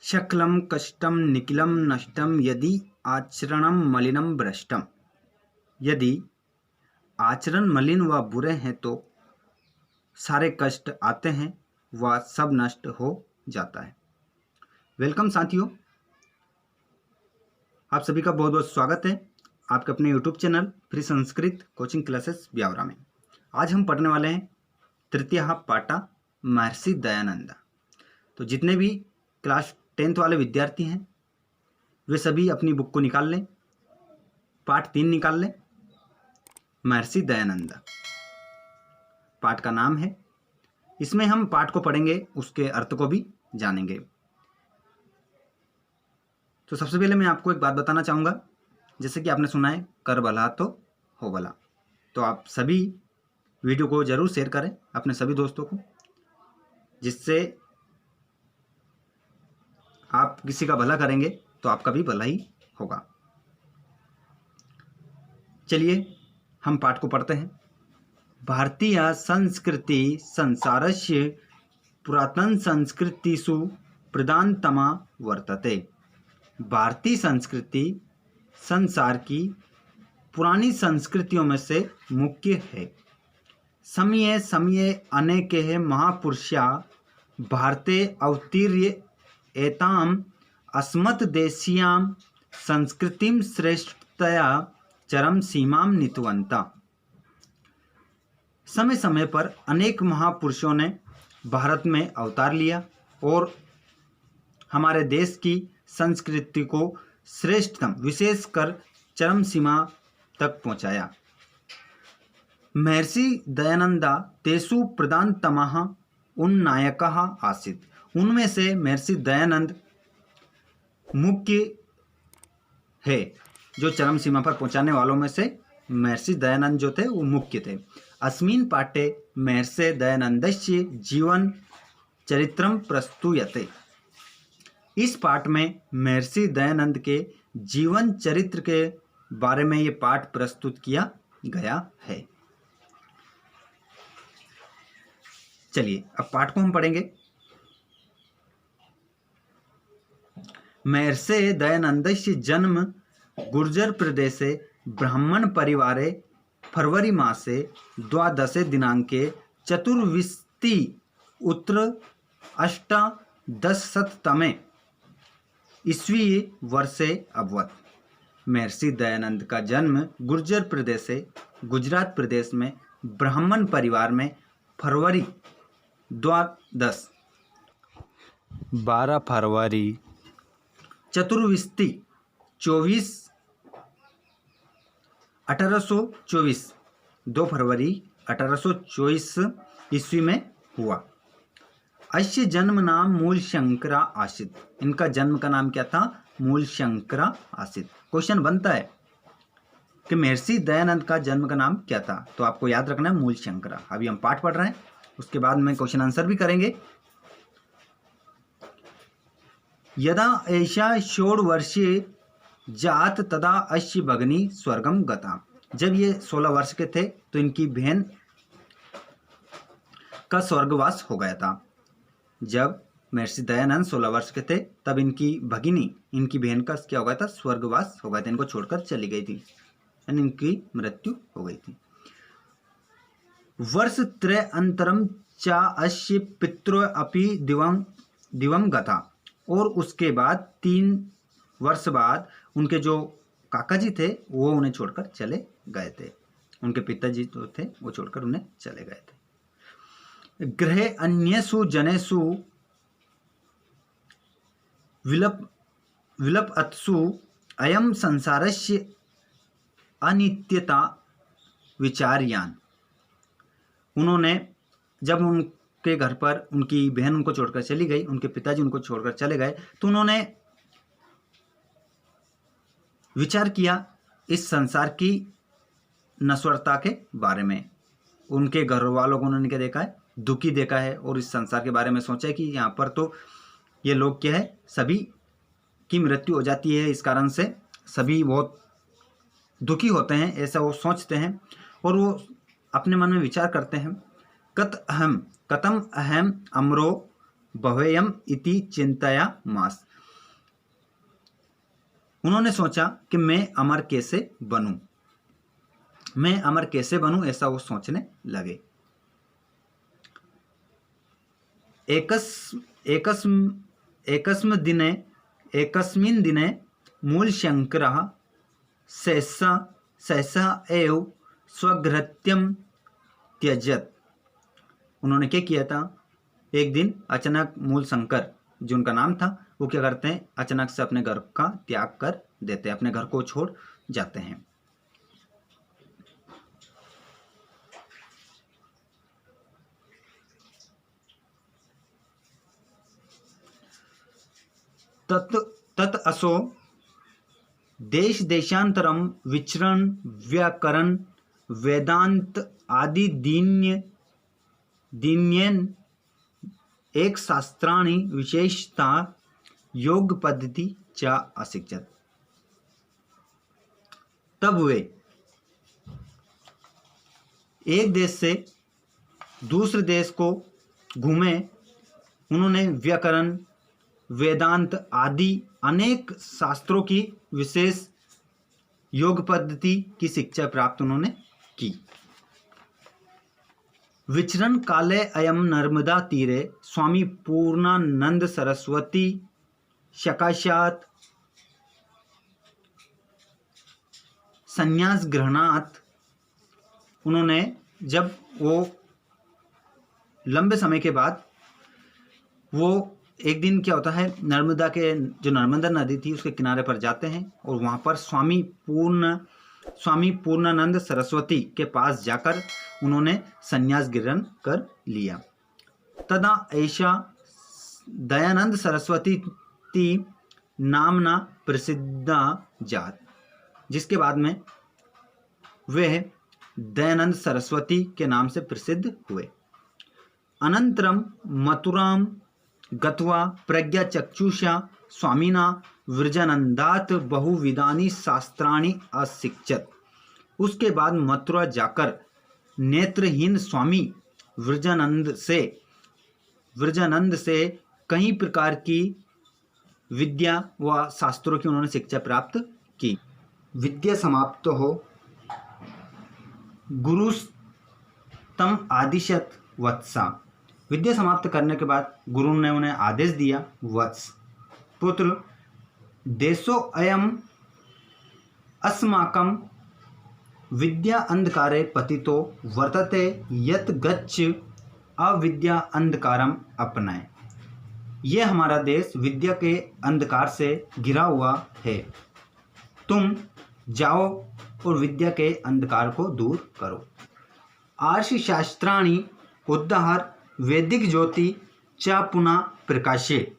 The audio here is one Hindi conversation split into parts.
शकलं कष्टं निखिलं नष्टं यदि आचरणं मलिनं भ्रष्टं। यदि आचरण मलिन व बुरे हैं तो सारे कष्ट आते हैं, वह सब नष्ट हो जाता है। वेलकम साथियों, आप सभी का बहुत बहुत स्वागत है आपके अपने YouTube channel free Sanskrit coaching classes Biaora में। आज हम पढ़ने वाले हैं तृतीय पाठा महर्षि दयानंद। तो जितने भी क्लास 10th वाले विद्यार्थी हैं वे सभी अपनी बुक को निकाल लें, पाठ 3 निकाल लें। महर्षि दयानंद पाठ का नाम है। इसमें हम पाठ को पढ़ेंगे, उसके अर्थ को भी जानेंगे। तो सबसे पहले मैं आपको एक बात बताना चाहूँगा, जैसे कि आपने सुना है कर भला तो हो भला। तो आप सभी वीडियो को ज़रूर शेयर करें अपने सभी दोस्तों को, जिससे आप किसी का भला करेंगे तो आपका भी भला ही होगा। चलिए हम पाठ को पढ़ते हैं। भारतीय संस्कृति संसारस्य पुरातन संस्कृतिषु प्रधानतमा वर्तते। भारतीय संस्कृति संसार की पुरानी संस्कृतियों में से मुख्य है। समये समये अनेके महापुरुषा भारते अवतीर्य एताम अस्मत् देशीयां संस्कृतिं श्रेष्ठतया चरम सीमां नीतवन्ता। समय समय पर अनेक महापुरुषों ने भारत में अवतार लिया और हमारे देश की संस्कृति को श्रेष्ठतम विशेषकर चरम सीमा तक पहुंचाया। महर्षि दयानंदा तेषु प्रधानतमः उन्नायकः आसीत्। उनमें से महर्षि दयानंद मुख्य है, जो चरम सीमा पर पहुंचाने वालों में से महर्षि दयानंद जो थे वो मुख्य थे। अस्मिन् पाठे महर्षि दयानन्दस्य जीवन चरित्रं प्रस्तूयते। इस पाठ में महर्षि दयानंद के जीवन चरित्र के बारे में ये पाठ प्रस्तुत किया गया है। चलिए अब पाठ को हम पढ़ेंगे। महर्षि दयानन्दस्य जन्म गुर्जर प्रदेशे ब्राह्मण परिवारे फरवरी मासे 12 दिनांके चतुर्विंशति उत्तर अष्टादशशततमे ईस्वी वर्षे अभवत्। महर्षि दयानंद का जन्म गुर्जर प्रदेश से गुजरात प्रदेश में ब्राह्मण परिवार में फरवरी 12 फरवरी चतुर्विंशति 2 फरवरी 1824 ईस्वी में हुआ। अस्य जन्म नाम मूल शंकरा आसीत्। इनका जन्म का नाम क्या था? मूल शंकरा आसीत्। क्वेश्चन बनता है कि महर्षि दयानंद का जन्म का नाम क्या था, तो आपको याद रखना है मूल शंकरा। अभी हम पाठ पढ़ रहे हैं, उसके बाद में क्वेश्चन आंसर भी करेंगे। यदा एषा 16 वर्षीय जात तदा अस्य भगिनी स्वर्गम गता। जब ये 16 वर्ष के थे तो इनकी बहन का स्वर्गवास हो गया था। जब महर्षि दयानंद 16 वर्ष के थे तब इनकी भगिनी, इनकी बहन का क्या हो गया था? स्वर्गवास हो गया था। इनको छोड़कर चली गई थी, यानी इनकी मृत्यु हो गई थी। वर्ष त्रय अंतरम चा अस्य पितरो अपि दिवं गता। और उसके बाद 3 वर्ष बाद उनके जो काका जी थे वो उन्हें छोड़कर चले गए थे। उनके पिताजी जो थे वो छोड़कर उन्हें चले गए थे। गृहे अन्येषु जनेषु विलपत्सु अयं संसारस्य अनित्यता विचार्यान। उन्होंने जब उनके घर पर उनकी बहन उनको छोड़कर चली गई, उनके पिताजी उनको छोड़कर चले गए, तो उन्होंने विचार किया इस संसार की नश्वरता के बारे में। उनके घर वालों को उन्होंने क्या देखा है? दुखी देखा है, और इस संसार के बारे में सोचा है कि यहाँ पर तो ये लोग क्या है, सभी की मृत्यु हो जाती है, इस कारण से सभी बहुत दुखी होते हैं, ऐसा वो सोचते हैं। और वो अपने मन में विचार करते हैं, कतम अहम अमरो भवेयम इति चिंतया मास। उन्होंने सोचा कि मैं अमर कैसे बनूं, मैं अमर कैसे बनूं, ऐसा वो सोचने लगे। एकस्मिन् दिने मूलशङ्करः सहसा एव स्वगृहं त्यजत्। उन्होंने क्या किया था, एक दिन अचानक मूल शंकर जो उनका नाम था, वो क्या करते हैं, अचानक से अपने घर का त्याग कर देते हैं, अपने घर को छोड़ जाते हैं। तत् असो देश देशांतरम विचरण व्याकरण वेदांत आदि दीन्यन एक शास्त्राणि विशेषता योग पद्धति च अशिक्षत। तब वे एक देश से दूसरे देश को घूमे। उन्होंने व्याकरण वेदांत आदि अनेक शास्त्रों की विशेष योग पद्धति की शिक्षा प्राप्त उन्होंने की। विचरण काले अयम नर्मदा तीरे स्वामी पूर्णानंद सरस्वती सकाशात संन्यास ग्रहणात। उन्होंने जब वो लंबे समय के बाद वो एक दिन क्या होता है, नर्मदा के जो नर्मदा नदी थी उसके किनारे पर जाते हैं और वहाँ पर स्वामी पूर्णानंद सरस्वती के पास जाकर उन्होंने संन्यास ग्रहण कर लिया। तदा ऐशा दयानंद सरस्वती नामना प्रसिद्धा जात, जिसके बाद में वह दयानंद सरस्वती के नाम से प्रसिद्ध हुए। अनंतरम मथुराम गत्वा प्रज्ञा चक्षुषा स्वामिना विरजानंदात बहुविधानि शास्त्राणि अशिक्षत। उसके बाद मथुरा जाकर नेत्रहीन स्वामी विरजानंद से कई प्रकार की विद्या व शास्त्रों की उन्होंने शिक्षा प्राप्त की। विद्या समाप्त हो गुरुस्तम आदिशत वत्सा। विद्या समाप्त करने के बाद गुरु ने उन्हें आदेश दिया, वत्स पुत्र देशो अयम अस्माकं विद्या अंधकारे पतितो वर्तते यत गच्छ अविद्या अंधकारम अपनाए। यह हमारा देश विद्या के अंधकार से घिरा हुआ है, तुम जाओ और विद्या के अंधकार को दूर करो। आर्ष शास्त्राणि उद्धार वैदिक ज्योति च पुनः प्रकाशे।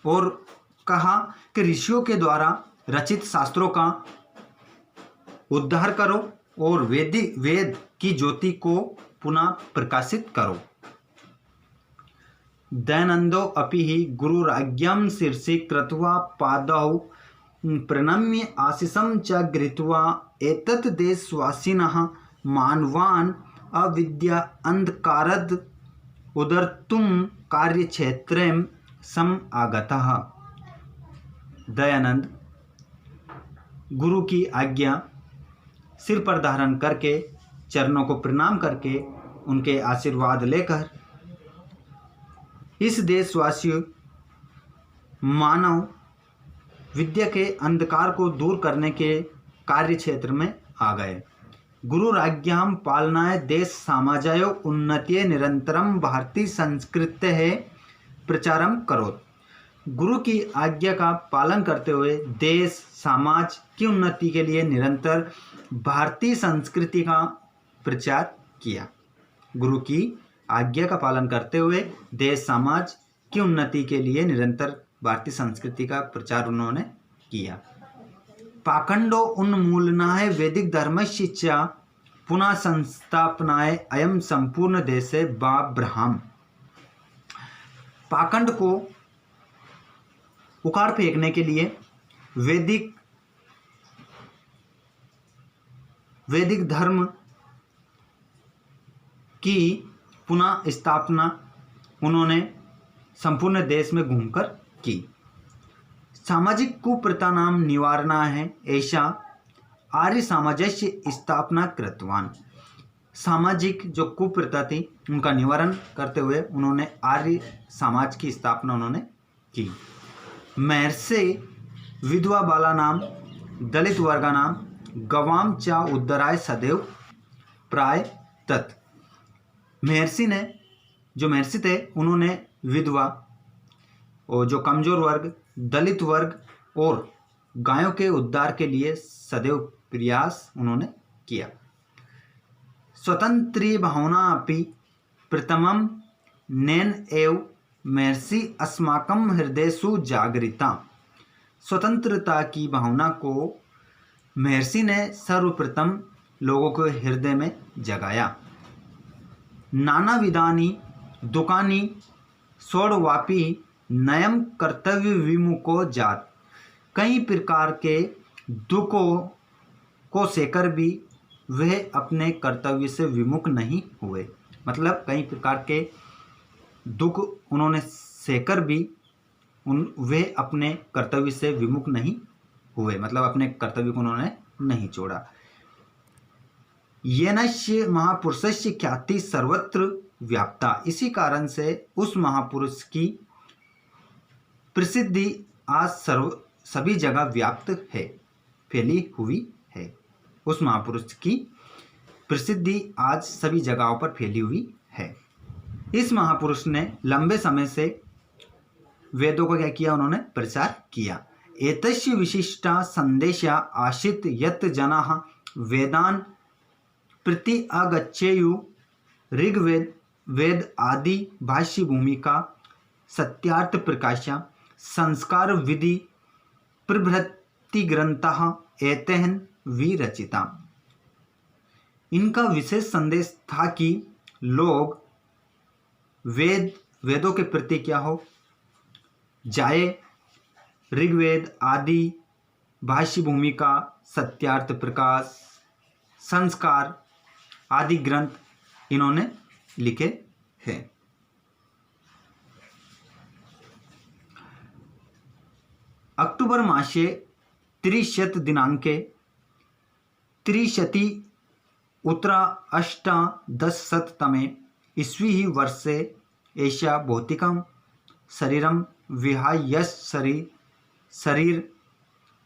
और कहा कि ऋषियों के द्वारा रचित शास्त्रों का उद्धार करो और वेद की ज्योति को पुनः प्रकाशित करो। दयानंदो अपि ही गुरुराज्ञां शिरसि कृत्वा पादौ प्रणम्य आशीषं च गृहीत्वा एतत् देशवासिनः मानवान् अविद्या अंधकारद उदर्तुं कार्यक्षेत्रं सम आगतः। दयानंद गुरु की आज्ञा सिर पर धारण करके चरणों को प्रणाम करके उनके आशीर्वाद लेकर इस देशवासी मानव विद्या के अंधकार को दूर करने के कार्य क्षेत्र में आ गए। गुरुराज्ञां पालनाय देश समाजयो उन्नतिये निरंतरम भारतीय संस्कृते है प्रचारम करोत्। गुरु की आज्ञा का पालन करते हुए देश समाज की उन्नति के लिए निरंतर भारतीय संस्कृति का प्रचार किया। गुरु की आज्ञा का पालन करते हुए देश समाज की उन्नति के लिए निरंतर भारतीय संस्कृति का प्रचार उन्होंने किया। पाखंडो उन्मूलनाय वैदिक धर्मस्य च पुनः संस्थापनाय अयम संपूर्ण देशे ब्राह्म। पाखंड को उखाड़ फेंकने के लिए वैदिक धर्म की पुनः स्थापना उन्होंने संपूर्ण देश में घूमकर की। सामाजिक कुप्रथानां निवारणाय एषा आर्य साम्राज्यस्य स्थापना कृतवान। सामाजिक जो कुप्रथा थी उनका निवारण करते हुए उन्होंने आर्य समाज की स्थापना उन्होंने की। महर्षि विधवा बालानां दलित वर्गानां गवाम च उद्धराय सदैव प्राय तत्। महर्षि थे उन्होंने विधवा और जो कमजोर वर्ग, दलित वर्ग और गायों के उद्धार के लिए सदैव प्रयास उन्होंने किया। स्वतंत्री भावना अपि प्रथमं नैन एव महर्षि अस्माकं हृदयेषु जागरिता। स्वतंत्रता की भावना को महर्षि ने सर्वप्रथम लोगों के हृदय में जगाया। नाना विधानी दुकानी सोड़वापी नयम कर्तव्य विमुखो जात। कई प्रकार के दुखों को सहकर भी वह अपने कर्तव्य से विमुख नहीं हुए। मतलब कई प्रकार के दुख उन्होंने सहकर भी वे अपने कर्तव्य से विमुख नहीं हुए, मतलब अपने कर्तव्य को उन्होंने नहीं छोड़ा। येनस्य महापुरुषस्य ख्याति सर्वत्र व्याप्ता। इसी कारण से उस महापुरुष की प्रसिद्धि आज सभी जगह व्याप्त है, फैली हुई है। उस महापुरुष की प्रसिद्धि आज सभी जगहों पर फैली हुई है। इस महापुरुष ने लंबे समय से वेदों को क्या किया, उन्होंने प्रचार किया। एतस्य विशिष्टा संदेशा आशित यत् जनाः वेदान् प्रति अगच्छेयु। ऋग्वेद, वेद आदि भाष्य भूमिका, सत्यार्थ प्रकाशा, संस्कार विधि प्रभृति ग्रंथाः एतैः विरचिता। इनका विशेष संदेश था कि लोग वेदों के प्रति क्या हो जाए। ऋग्वेद आदि भाष्य भूमिका, सत्यार्थ प्रकाश, संस्कार आदि ग्रंथ इन्होंने लिखे हैं। अक्टूबर मासे 30 दिनांके 30 उत्तर अष्टादशशततमे ईस्वी वर्षे एषा भौतिकं शरीरं विहाय यश शरीर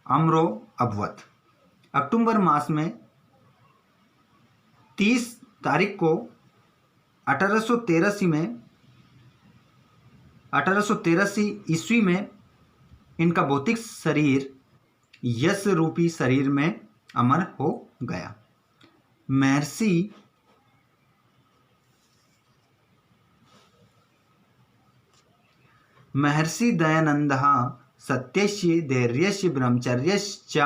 अमरो अभवत्। अक्टूबर मास में 30 तारीख को 1883 ईस्वी में इनका भौतिक शरीर यश रूपी शरीर में अमर हो गया। महर्षि दयानंदः सत्यस्य धैर्यस्य ब्रह्मचर्यश्च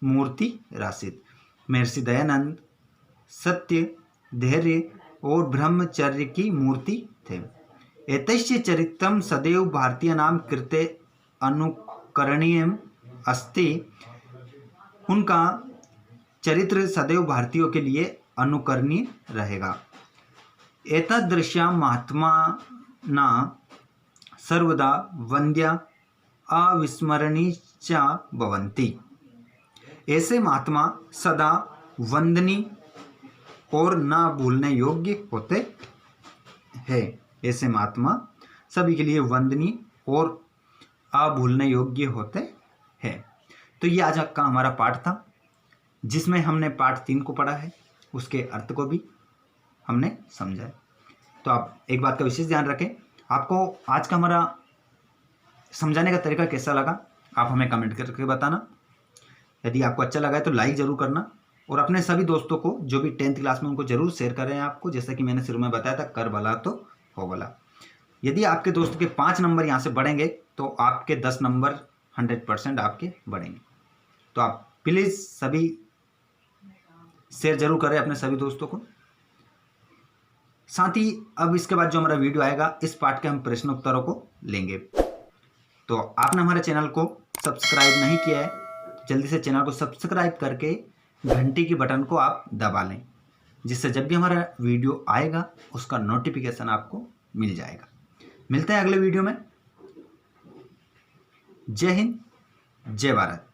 मूर्ति रासित। महर्षि दयानंद सत्य, धैर्य और ब्रह्मचर्य की मूर्ति थे। एतस्य चरित्रं सदैव भारतीयानां कृते अनुकरणीयम् अस्ति। उनका चरित्र सदैव भारतीयों के लिए अनुकरणीय रहेगा। एतादृशां महात्माना सर्वदा वन्द्या अविस्मरणीय भवन्ति। ऐसे महात्मा सदा वंदनीय और न भूलने योग्य होते हैं। ऐसे महात्मा सभी के लिए वंदनीय और अभूलने योग्य होते हैं। तो ये आज का हमारा पाठ था, जिसमें हमने पाठ 3 को पढ़ा है, उसके अर्थ को भी हमने समझा है। तो आप एक बात का विशेष ध्यान रखें, आपको आज का हमारा समझाने का तरीका कैसा लगा आप हमें कमेंट करके बताना। यदि आपको अच्छा लगा है तो लाइक ज़रूर करना और अपने सभी दोस्तों को जो भी 10th क्लास में उनको ज़रूर शेयर करें। आपको जैसा कि मैंने शुरू में बताया था, कर भला तो हो भला। यदि आपके दोस्त के 5 नंबर यहाँ से बढ़ेंगे तो आपके 10 नंबर 100% आपके बढ़ेंगे। तो आप प्लीज़ सभी शेयर जरूर करें अपने सभी दोस्तों को। साथ ही अब इसके बाद जो हमारा वीडियो आएगा, इस पाठ के हम प्रश्नोत्तरों को लेंगे। तो आपने हमारे चैनल को सब्सक्राइब नहीं किया है तो जल्दी से चैनल को सब्सक्राइब करके घंटी की बटन को आप दबा लें, जिससे जब भी हमारा वीडियो आएगा उसका नोटिफिकेशन आपको मिल जाएगा। मिलते हैं अगले वीडियो में। जय हिंद, जय भारत।